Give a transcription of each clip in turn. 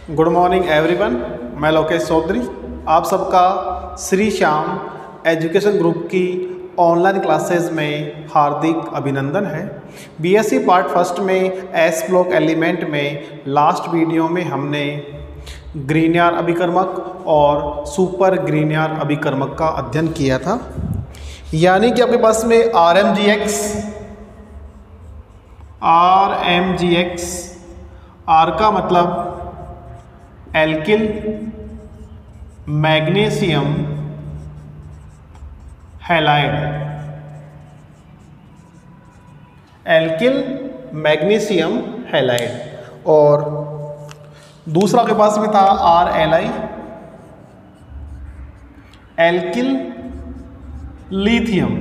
Good morning everyone. मैं लोकेश चौधरी, आप सबका श्री श्याम एजुकेशन ग्रुप की ऑनलाइन क्लासेस में हार्दिक अभिनंदन है। बीएससी पार्ट फर्स्ट में एस ब्लॉक एलिमेंट में लास्ट वीडियो में हमने ग्रीनियर अभिकर्मक और सुपर ग्रीनियर अभिकर्मक का अध्ययन किया था। यानी कि आपके पास में RMGX आर का मतलब alkyl magnesium halide, alkyl magnesium halide. और दूसरा के पास में था RLI alkyl lithium,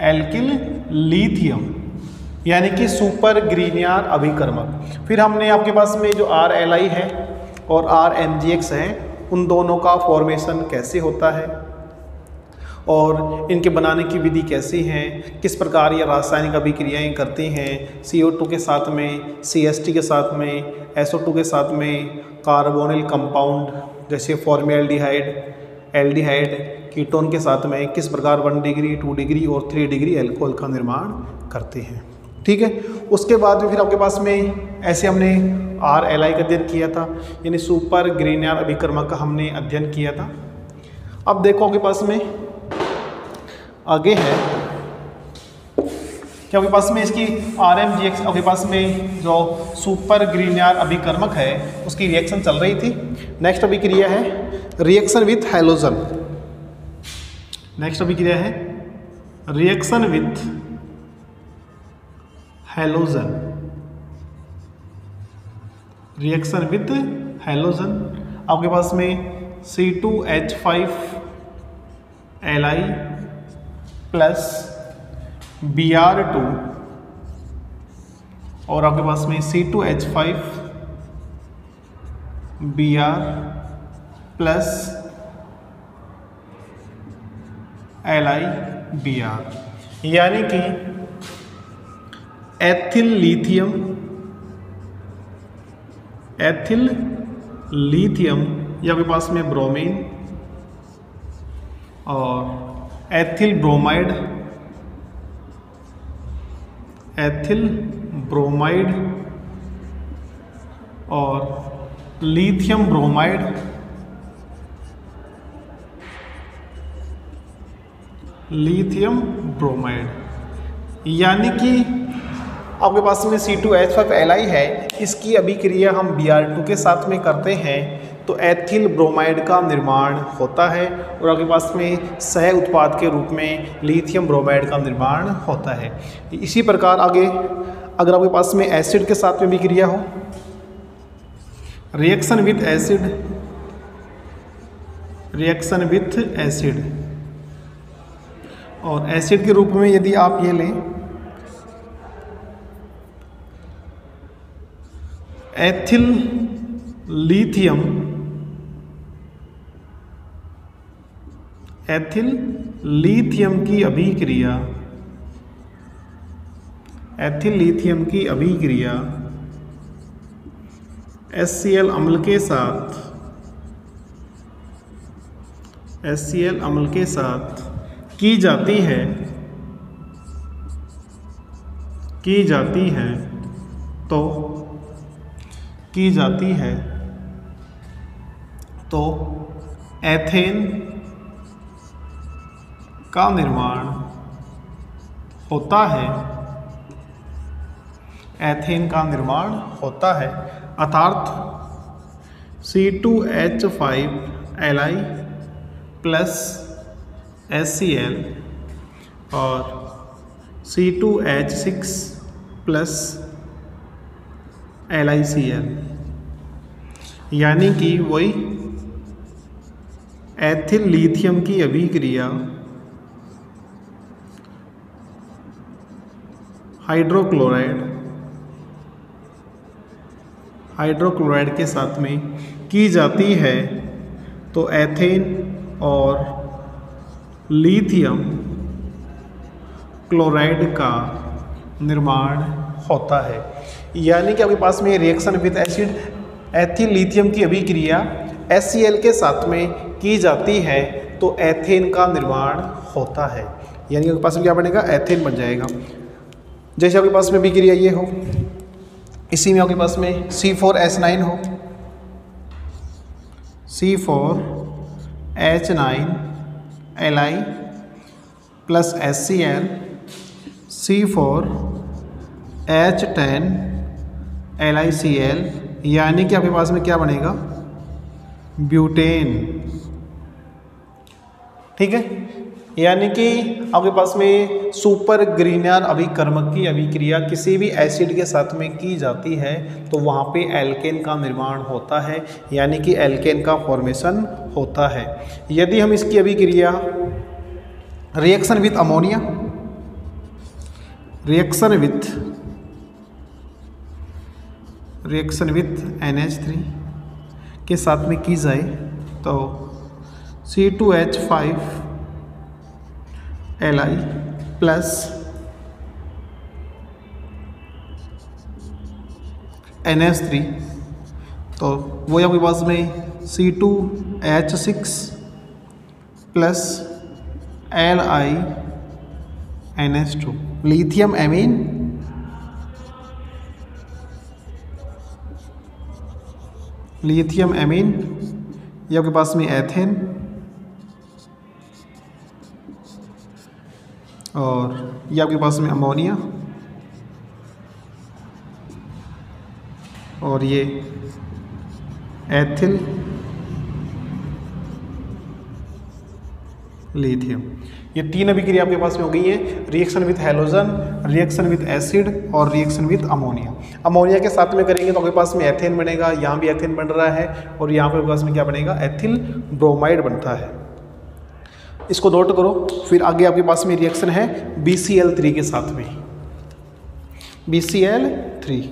alkyl lithium यानी कि सुपर ग्रीनियर अभिकर्मक। फिर हमने आपके पास में जो RLI है और RMGX है उन दोनों का फॉर्मेशन कैसे होता है और इनके बनाने की विधि कैसी है, किस प्रकार ये रासायनिक अभिक्रियाएं करती हैं CO2 के साथ में, CH3 के साथ में, SO2 के साथ में, कार्बोनिल कंपाउंड जैसे फॉर्मेल्डिहाइड, एल्डिहाइड, कीटोन के साथ में किस प्रकार 1 डिग्री 2 डिग्री और 3 डिग्री एल्कोहल का निर्माण करते हैं। ठीक है। उसके बाद में फिर आपके पास में ऐसे हमने RLI का अध्ययन किया था, यानी सुपर ग्रीनियर अभिकर्मक का हमने अध्ययन किया था। अब देखो आपके पास में आगे है कि आपके पास में इसकी RMGX आपके पास में जो सुपर ग्रीनियर अभिकर्मक है उसकी रिएक्शन चल रही थी। नेक्स्ट अभिक्रिया है रिएक्शन विथ हैलोजन। नेक्स्ट अभिक्रिया है reaction with halogen, reaction with halogen. आपके पास में C2H5Li प्लस Br2 और आपके पास में C2H5Br प्लस LiBr यानी कि एथिल लिथियम, एथिल लिथियम ये आपके पास में ब्रोमीन और एथिल ब्रोमाइड, एथिल ब्रोमाइड और लिथियम ब्रोमाइड, लिथियम ब्रोमाइड यानी कि आपके पास में C2H5Li है, इसकी अभिक्रिया हम Br2 के साथ में करते हैं तो एथिल ब्रोमाइड का निर्माण होता है और आपके पास में सह उत्पाद के रूप में लिथियम ब्रोमाइड का निर्माण होता है। इसी प्रकार आगे अगर आपके पास में एसिड के साथ में अभिक्रिया हो, reaction with acid, reaction with acid और एसिड के रूप में यदि आप ये लें एथिल लिथियम, एथिल लिथियम की अभिक्रिया, एथिल लिथियम की अभिक्रिया HCl अम्ल के साथ, HCl अम्ल के साथ की जाती है, की जाती है तो एथेन का निर्माण होता है, एथेन का निर्माण होता है अर्थात C2H5Li प्लस HCl और C2H6 प्लस LiCl यानी कि वही एथिल लिथियम की अभिक्रिया हाइड्रोक्लोराइड के साथ में की जाती है तो एथेन और लिथियम क्लोराइड का निर्माण होता है। यानी कि आपके पास में reaction with acid ethyl lithium की अभिक्रिया HCl के साथ में की जाती है तो एथेन का निर्माण होता है। यानी कि आपके पास में क्या बनेगा, एथेन बन जाएगा। जैसे आपके पास में अभिक्रिया ये हो, इसी में आपके पास में C4H9 हो, C4H9Li प्लस HCl C4H10LiCl, यानी कि आपके पास में क्या बनेगा, ब्यूटेन। ठीक है, यानी कि आपके पास में सुपर ग्रीनियर अभिकर्मक की अभिक्रिया किसी भी एसिड के साथ में की जाती है तो वहाँ पे एल्केन का निर्माण होता है, यानी कि एल्केन का फॉर्मेशन होता है। यदि हम इसकी अभिक्रिया reaction with ammonia, reaction with NH3 के साथ में की जाए तो C2H5Li प्लस NH3, तो वो आपके पास में C2H6 plus LiNH2 lithium amine ये आपके पास में एथेन, और ये आपके पास में अमोनिया, और ये एथिल लिथियम। ये तीन अभिक्रिया आपके पास में हो गई है, reaction with halogen, reaction with acid और रिएक्शन विथ अमोनिया। अमोनिया के साथ में करेंगे तो आपके पास में एथेन बनेगा, यहाँ भी एथेन बन रहा है, और यहाँ पे आपके पास में क्या बनेगा, एथिल ब्रोमाइड बनता है। इसको नोट करो। फिर आगे आपके पास में रिएक्शन है BCl3 के साथ में, BCl3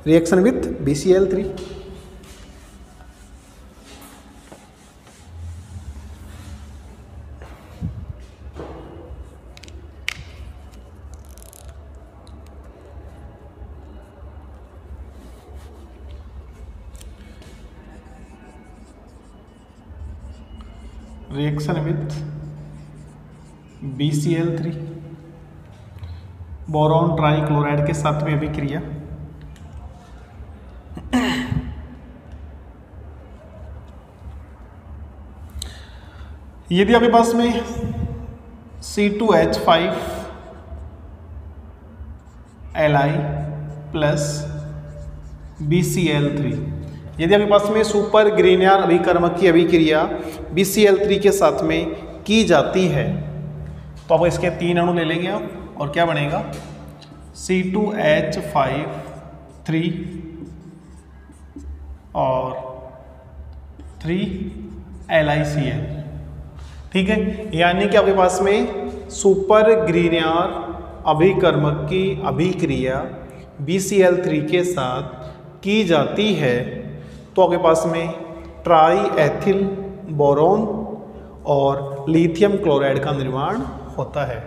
reaction with BCl3। Reaction with BCl3 boron trichloride के साथ में अभिक्रिया यदि आपके पास में C2H5Li प्लस BCl3, यदि आपके पास में सुपर ग्रीनियर अभिकर्मक की अभिक्रिया BCl3 के साथ में की जाती है तो आप इसके 3 अणु ले लेंगे आप, और क्या बनेगा, C2H5 और 3LiCl। ठीक है, यानी कि आपके पास में सुपर ग्रीनियर अभिकर्मक की अभिक्रिया BCl3 के साथ की जाती है तो आपके पास में ट्राई एथिल बोरोन और लिथियम क्लोराइड का निर्माण होता है,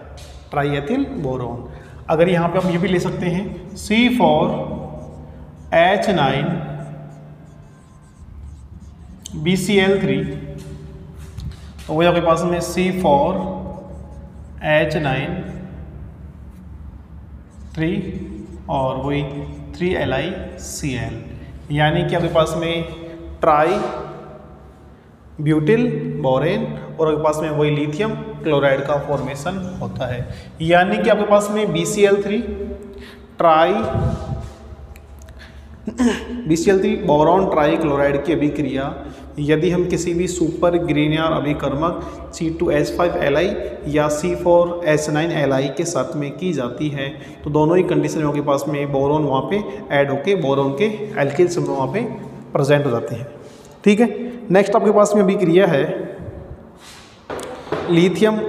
ट्राई एथिल बोरोन। अगर यहाँ पे हम ये भी ले सकते हैं C4H9 BCl3, तो वही आपके पास में C4H9 और वही 3LiCl, यानी कि आपके पास में ट्राई ब्यूटिल बोरेन और आपके पास में वही लिथियम क्लोराइड का फॉर्मेशन होता है। यानी कि आपके पास में BCl3 बोरॉन ट्राई क्लोराइड की अभिक्रिया यदि हम किसी भी सुपर ग्रीनियर अभिकर्मक C2H5Li या C4H9Li के साथ में की जाती है तो दोनों ही कंडीशन में आपके पास में बोरॉन वहाँ पे ऐड होके बोरॉन के एल्किल समूह वहाँ पे प्रेजेंट हो जाते हैं। ठीक है, नेक्स्ट आपके पास में अभिक्रिया है lithium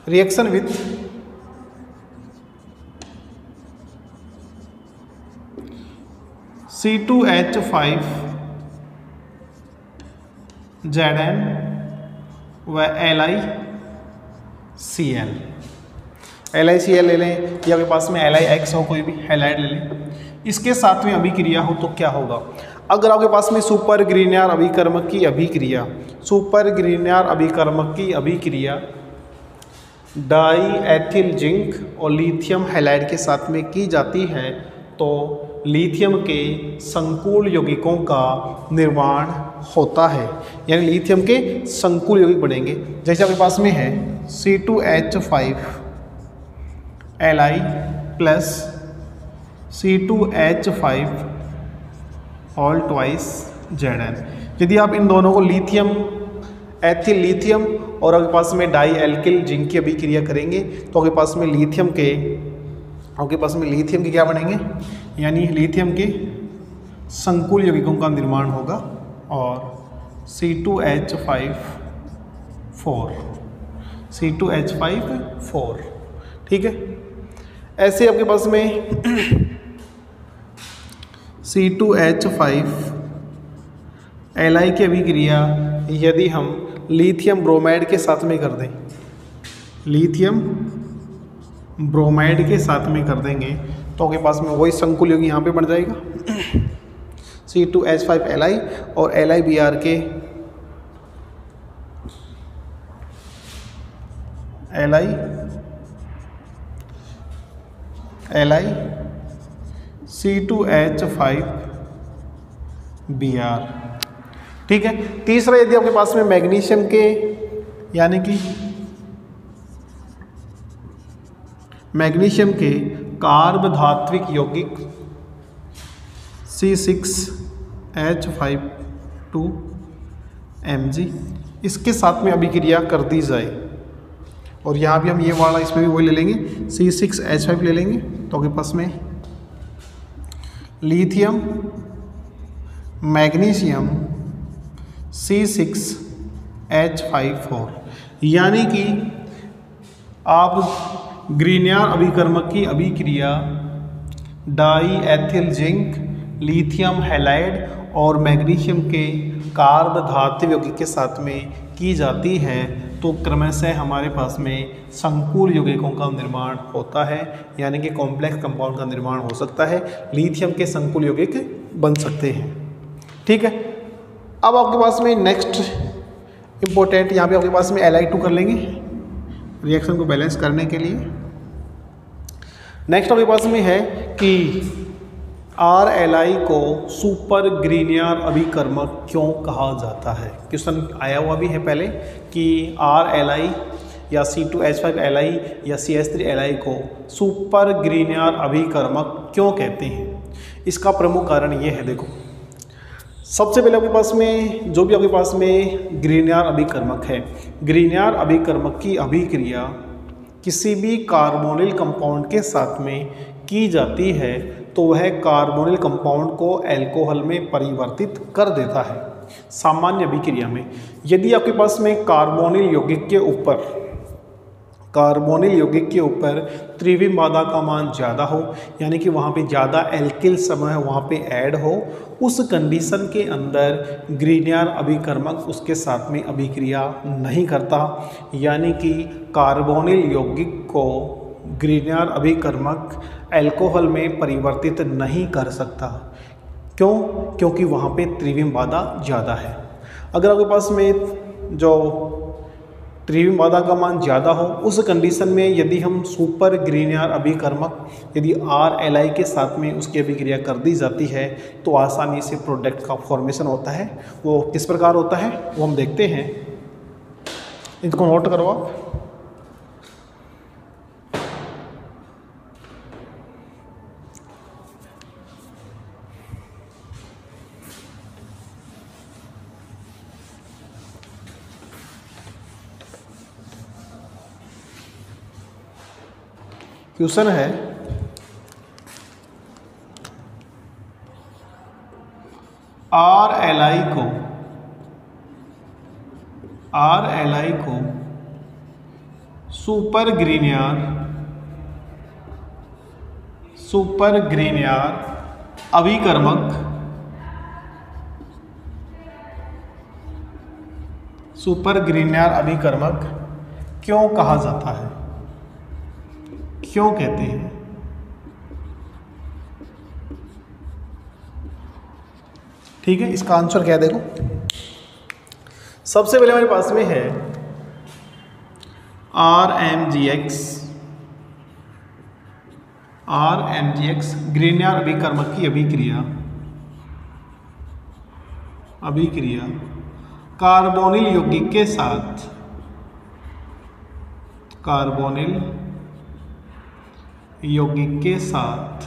reaction with C2H5 Zn व LiCl। LiCl ले लें या आपके पास में LiX हो, कोई भी हैलाइड ले लें। इसके साथ में अभिक्रिया हो तो क्या होगा? अगर आपके पास में सुपर ग्रीनियर अभिकर्मक की अभिक्रिया, सुपर ग्रीनियर अभिकर्मक की अभिक्रिया डाई एथिल जिंक और लिथियम हैलाइड के साथ में की जाती है तो लिथियम के संकुल यौगिकों का निर्माण होता है, यानी लिथियम के संकुल यौगिक बनेंगे। जैसे आपके पास में है C2H5 Li plus C2H5 all twice Zn। यदि आप इन दोनों को लिथियम, एथिल लिथियम और आपके पास में डाई एल्किल जिंक की अभिक्रिया करेंगे तो आपके पास में लिथियम के क्या बनेंगे, यानी लिथियम के संकुल यौगिकों का निर्माण होगा और C2H5 ठीक है। ऐसे आपके पास में C2H5 Li की अभिक्रिया यदि हम लिथियम ब्रोमाइड के साथ में कर दें, लिथियम ब्रोमाइड के साथ में कर देंगे तो आपके पास में वही संकुल यौगिक यहाँ पे बन जाएगा C2H5 Li और LiBr के Li C2H5Br। ठीक है। तीसरा, यदि आपके पास में मैग्नीशियम के, यानी कि मैग्नीशियम के कार्ब धात्विक यौगिक C6H52Mg इसके साथ में अभिक्रिया कर दी जाए, और यहाँ भी हम ये वाला इसमें भी वही ले लेंगे C6H5 ले लेंगे तो आपके पास में लिथियम मैग्नीशियम C6H54, यानी कि आप ग्रीनियर अभिकर्मक की अभिक्रिया die ethyl zinc, lithium halide और मैग्नीशियम के कार्ब धात्विक यौगिक के साथ में की जाती है तो क्रमशः हमारे पास में संकुल यौगिकों का निर्माण होता है, यानी कि कॉम्प्लेक्स कंपाउंड का निर्माण हो सकता है, लिथियम के संकुल यौगिक बन सकते हैं। ठीक है। अब आपके पास में नेक्स्ट इम्पोर्टेंट, यहाँ पे आपके पास में Li2 कर लेंगे रिएक्शन को बैलेंस करने के लिए। नेक्स्ट आपके पास में है कि RLi को सुपर ग्रीनियर अभिकर्मक क्यों कहा जाता है। क्वेश्चन आया हुआ भी है पहले कि RLi या C2H5 Li या CH3 Li को सुपर ग्रीनियर अभिकर्मक क्यों कहते हैं। इसका प्रमुख कारण ये है, देखो सबसे पहले आपके पास में जो भी आपके पास में ग्रीनियर अभिकर्मक है, ग्रीनियर अभिकर्मक की अभिक्रिया किसी भी कार्बोनिल कंपाउंड के साथ में की जाती है तो वह कार्बोनिल कंपाउंड को अल्कोहल में परिवर्तित कर देता है। सामान्य अभिक्रिया में यदि आपके पास में कार्बोनिल यौगिक के ऊपर त्रिविम बाधा का मान ज़्यादा हो, यानी कि वहाँ पे ज़्यादा एल्किल समूह वहाँ पे ऐड हो, उस कंडीशन के अंदर ग्रीनियर अभिकर्मक उसके साथ में अभिक्रिया नहीं करता, यानी कि कार्बोनिल यौगिक को ग्रीनियर अभिकर्मक अल्कोहल में परिवर्तित नहीं कर सकता। क्यों? क्योंकि वहाँ पे त्रिविम बाधा ज़्यादा है। अगर आपके पास में जो त्रिविम बाधा का मान ज़्यादा हो, उस कंडीशन में यदि हम सुपर ग्रीनियर अभिकर्मक यदि RLi के साथ में उसकी अभिक्रिया कर दी जाती है तो आसानी से प्रोडक्ट का फॉर्मेशन होता है। वो किस प्रकार होता है वो हम देखते हैं, इसको नोट करो आप। क्वेश्चन है RLi को सुपर ग्रीनियर अभिकर्मक सुपर ग्रिग्नार अभिकर्मक क्यों कहा जाता है, क्यों कहते हैं? ठीक है, इसका आंसर क्या है देखो। सबसे पहले हमारे पास में है RMGX ग्रिग्नार अभिकर्मक की अभिक्रिया कार्बोनिल यौगिक के साथ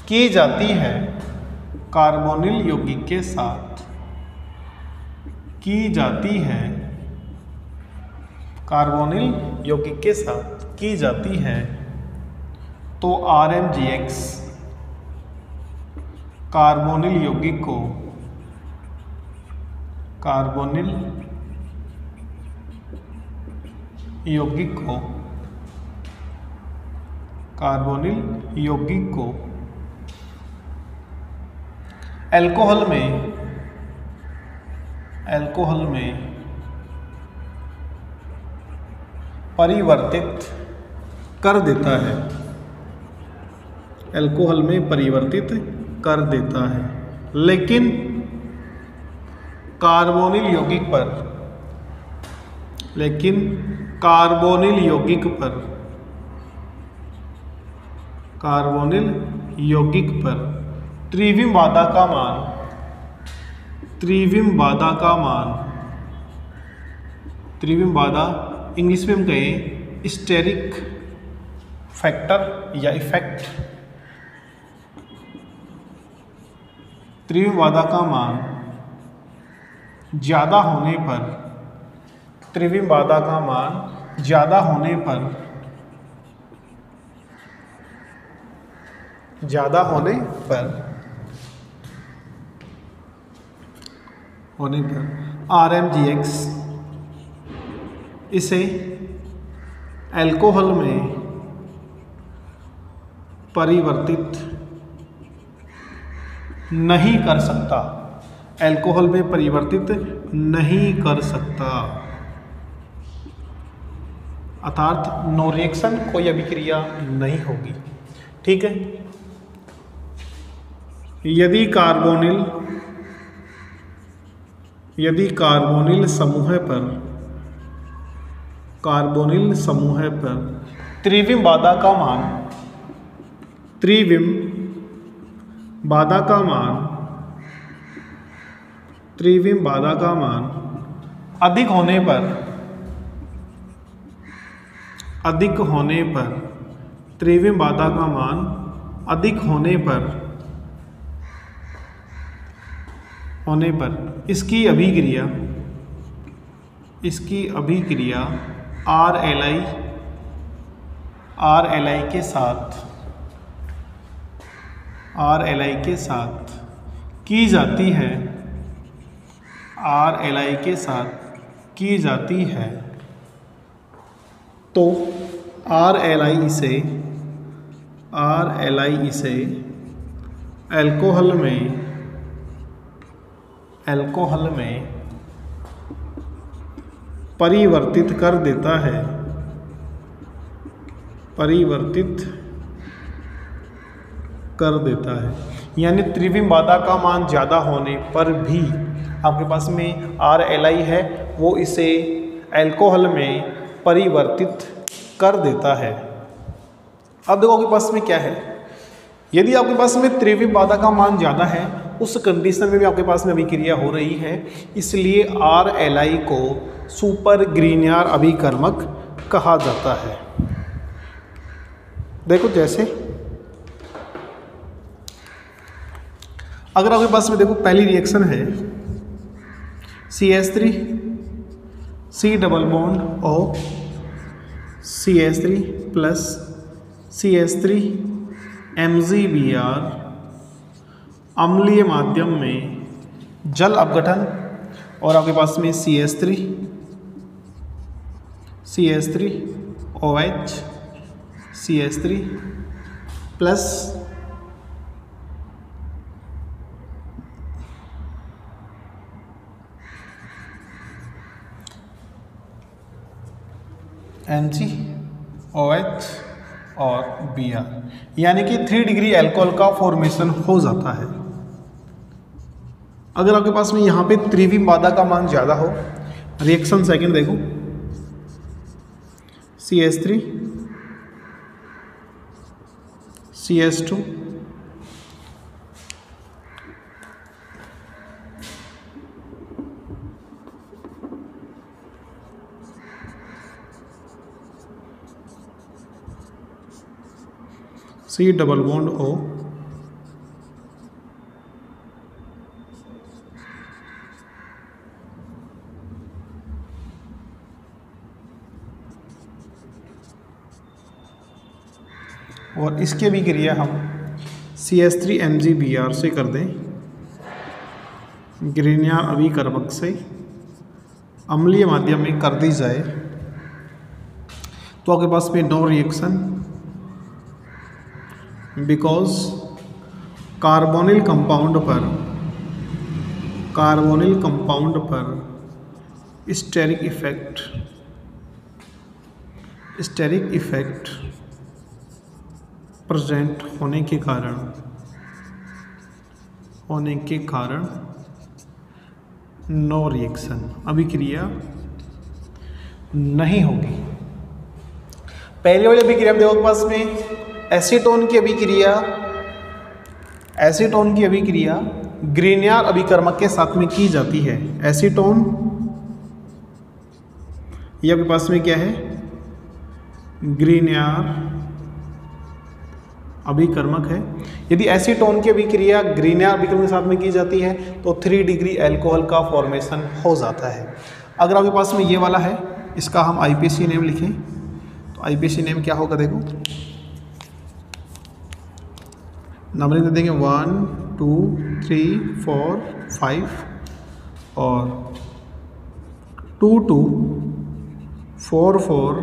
की जाती है, कार्बोनिल यौगिक के साथ की जाती है, कार्बोनिल यौगिक के साथ की जाती है, तो RMGX कार्बोनिल यौगिक को अल्कोहल में परिवर्तित कर देता है, अल्कोहल में परिवर्तित कर देता है, लेकिन कार्बोनिल यौगिक पर त्रिविम बाधा इंग्लिश में हम कहें स्टेरिक फैक्टर या इफेक्ट, त्रिविम बाधा का मान ज़्यादा होने पर, RMGX इसे अल्कोहल में परिवर्तित नहीं कर सकता, अर्थात नो रिएक्शन, कोई अभिक्रिया नहीं होगी। ठीक है, यदि कार्बोनिल समूह पर त्रिविम बाधा का मान अधिक होने पर, त्रिविम बाधा का मान अधिक होने पर इसकी अभिक्रिया RLI के साथ की जाती है, तो RLI इसे अल्कोहल में परिवर्तित कर देता है, यानी त्रिविम बाधा का मान ज़्यादा होने पर भी आपके पास में RLI है, वो इसे अल्कोहल में परिवर्तित कर देता है। अब देखो आपके पास में क्या है, यदि आपके पास में त्रिविम बाधा का मान ज़्यादा है, उस कंडीशन में भी आपके पास में अभिक्रिया हो रही है, इसलिए RLI को सुपर ग्रिग्नार अभिकर्मक कहा जाता है। देखो जैसे अगर आपके पास में देखो पहली रिएक्शन है CH3 C double bond O CH3 plus CH3 MgBr अम्लीय माध्यम में जल अपघटन, और आपके पास में CH3 OH CH3 plus NaCOH और Br, यानी कि 3 डिग्री अल्कोहल का फॉर्मेशन हो जाता है। अगर आपके पास में यहाँ पे त्रिविम बाधा का मान ज़्यादा हो, रिएक्शन सेकंड देखो, CH3 CH2 C double bond O और इसके भी क्रिया हम CH3MgBr से कर दें, ग्रीनियर अभिकर्मक से अम्लीय माध्यम में कर दी जाए, तो आपके पास में no reaction, because carbonyl compound पर स्टेरिक इफेक्ट प्रेजेंट होने के कारण नो रिएक्शन, अभिक्रिया नहीं होगी। पहले वाली अभिक्रिया में देखो के पास में एसीटोन की अभिक्रिया ग्रीनियर अभिकर्मक के साथ में की जाती है। एसीटोन ये आपके पास में क्या है, ग्रीनियर अभिकर्मक है। यदि एसीटोन की अभिक्रिया ग्रीनियर अभिकर्मक के साथ में की जाती है तो 3 डिग्री अल्कोहल का फॉर्मेशन हो जाता है। अगर आपके पास में ये वाला है, इसका हम IPC नेम लिखें तो IPC नेम क्या होगा, देखो नंबरिंग दे देंगे 1 2 3 4 5 और 2 2 4 4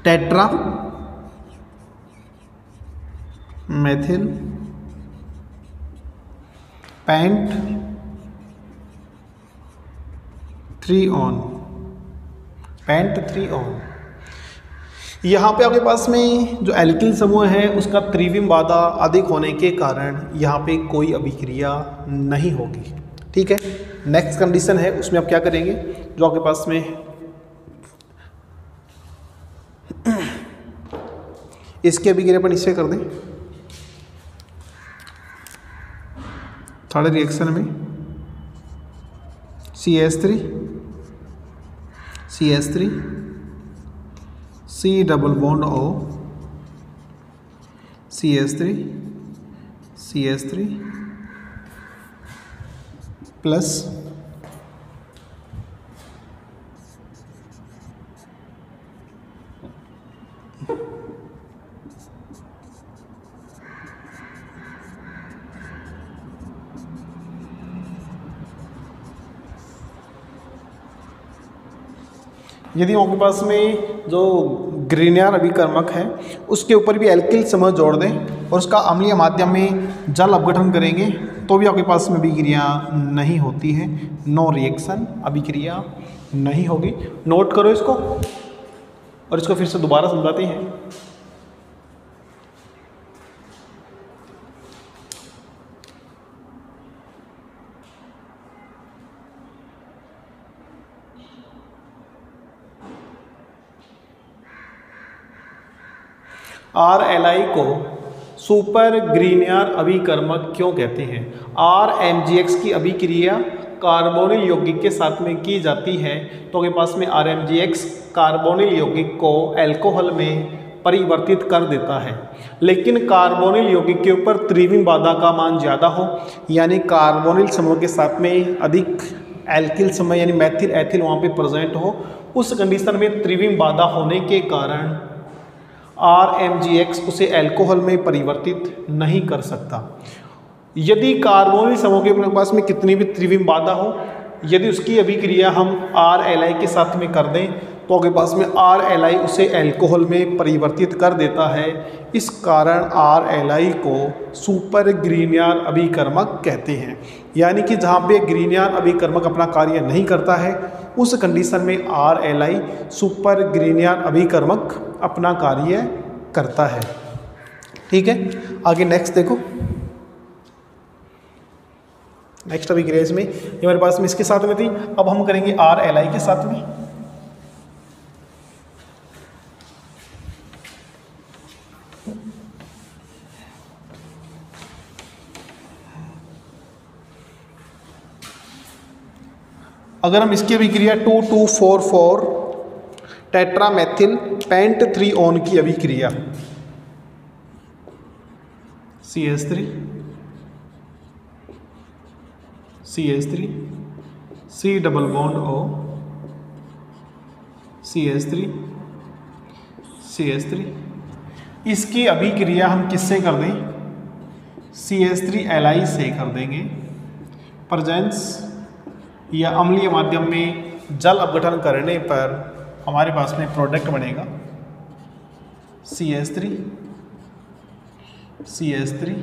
टेट्रा मेथिल पेंट 3 ऑन। यहाँ पे आपके पास में जो एल्किल समूह है उसका त्रिविम बाधा अधिक होने के कारण यहाँ पे कोई अभिक्रिया नहीं होगी। ठीक है, नेक्स्ट कंडीशन है, उसमें आप क्या करेंगे, जो आपके पास में इसके अभिक्रिया पर निश्चय कर दें। थर्ड रिएक्शन में CH3 C double bond O CH3 plus यदि आपके पास में जो ग्रीनियर अभिकर्मक है उसके ऊपर भी एल्किल समूह जोड़ दें और उसका अम्लीय माध्यम में जल अपघटन करेंगे तो भी आपके पास में अभिक्रिया नहीं होती है, नो रिएक्शन, अभिक्रिया नहीं होगी। नोट करो इसको और इसको फिर से दोबारा समझाते हैं। RLI को सुपर ग्रीनियर अभिकर्मक क्यों कहते हैं? RMgX की अभिक्रिया कार्बोनिल यौगिक के साथ में की जाती है तो आपके पास में RMgX कार्बोनिल यौगिक को अल्कोहल में परिवर्तित कर देता है, लेकिन कार्बोनिल यौगिक के ऊपर त्रिविम बाधा का मान ज़्यादा हो, यानी कार्बोनिल समूह के साथ में अधिक एल्किल समूह यानी मैथिल एथिल वहाँ पे प्रेजेंट हो, उस कंडीशन में त्रिविम बाधा होने के कारण RMgX उसे अल्कोहल में परिवर्तित नहीं कर सकता। यदि कार्बोनिल समूह के पास में कितनी भी त्रिविम बाधा हो, यदि उसकी अभिक्रिया हम RLI के साथ में कर दें तो आपके पास में RLI उसे अल्कोहल में परिवर्तित कर देता है। इस कारण RLI को सुपर ग्रीनियर अभिकर्मक कहते हैं, यानी कि जहाँ पे ग्रीनियर अभिकर्मक अपना कार्य नहीं करता है उस कंडीशन में RLI सुपर ग्रिनियर अभिकर्मक अपना कार्य करता है। ठीक है, आगे नेक्स्ट देखो। नेक्स्ट अभिक्रिया इसमें ये हमारे पास में इसके साथ में थी, अब हम करेंगे RLI के साथ में। अगर हम इसकी अभिक्रिया 2244 टेट्रामेथिल पेंट 3 ऑन की अभिक्रिया CH3 CH3 C double bond O CH3 CH3, इसकी अभिक्रिया हम किससे कर दें? CH3Li से कर देंगे। प्रेजेंस या अम्लीय माध्यम में जल अपघटन करने पर हमारे पास में प्रोडक्ट बनेगा CH3 CH3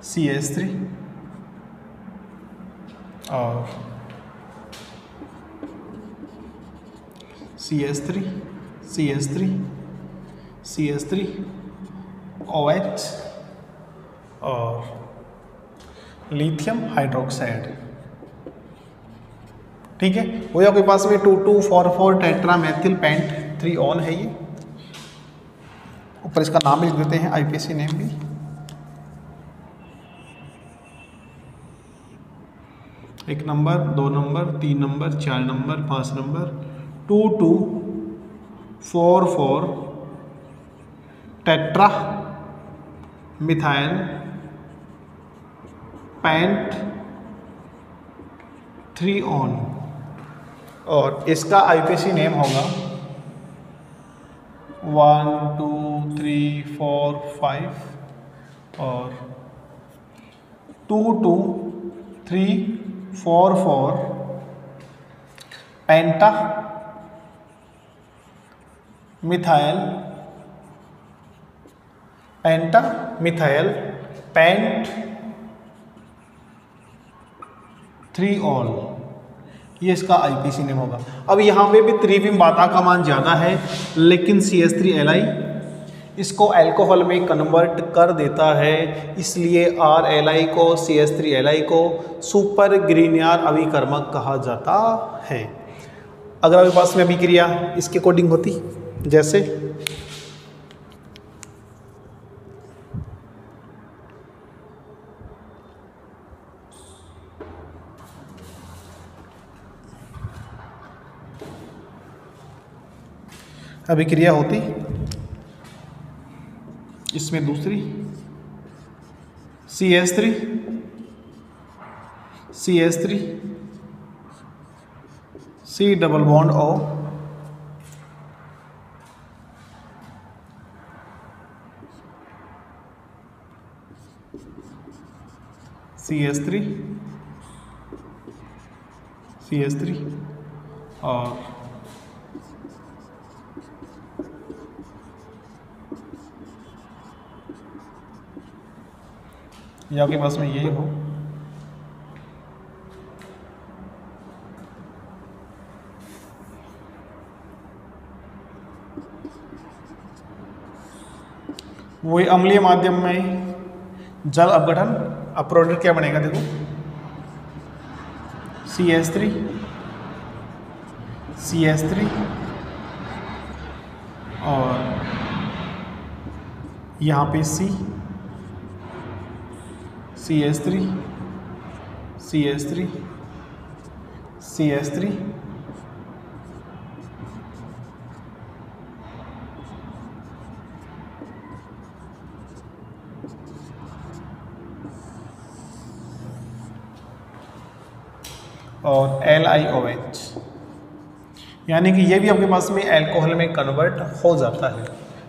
CH3 और CH3 CH3 CH3 OH और लिथियम हाइड्रोक्साइड। ठीक है, वो आपके पास में 2244 टेट्रामेथिल पेंट 3 ऑन है। ये ऊपर इसका नाम लिख देते हैं, IPC नेम भी। एक number, 2 number, 3 number, 4 number, 5 number 2244 tetra methyl paint 3 on और इसका IPC नेम होगा 1 2 3 4 5 और 2 2 3 4 4 पेंटा मिथाइल पेंट 3 ऑल, ये इसका IPC नेम होगा। अब यहाँ पे भी त्रिविम बाधा का मान ज़्यादा है, लेकिन CH3Li इसको अल्कोहल में कन्वर्ट कर देता है, इसलिए RLI को CH3Li को सुपर ग्रिनियर अभिकर्मक कहा जाता है। अगर आपके पास में अभिक्रिया इसके अकॉर्डिंग होती, जैसे अभिक्रिया होती इसमें दूसरी CH3 C double bond O CH3 और ये आपके पास में यही हो, वही अम्लीय माध्यम में जल अपघटन। अब प्रोडक्ट क्या बनेगा देखो, CH3 और यहाँ पे CH3 और LiOH, यानी कि ये भी आपके पास में अल्कोहल में कन्वर्ट हो जाता है।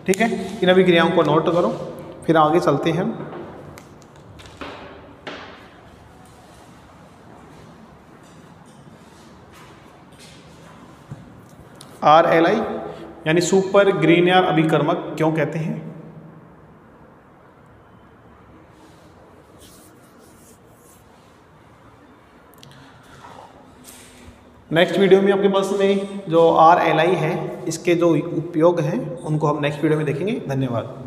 ठीक है, इन अभिक्रियाओं को नोट करो, फिर आगे चलते हैं। RLI यानी सुपर ग्रिनियर अभिकर्मक क्यों कहते हैं? नेक्स्ट वीडियो में आपके पास में जो RLI है इसके जो उपयोग हैं उनको हम नेक्स्ट वीडियो में देखेंगे। धन्यवाद।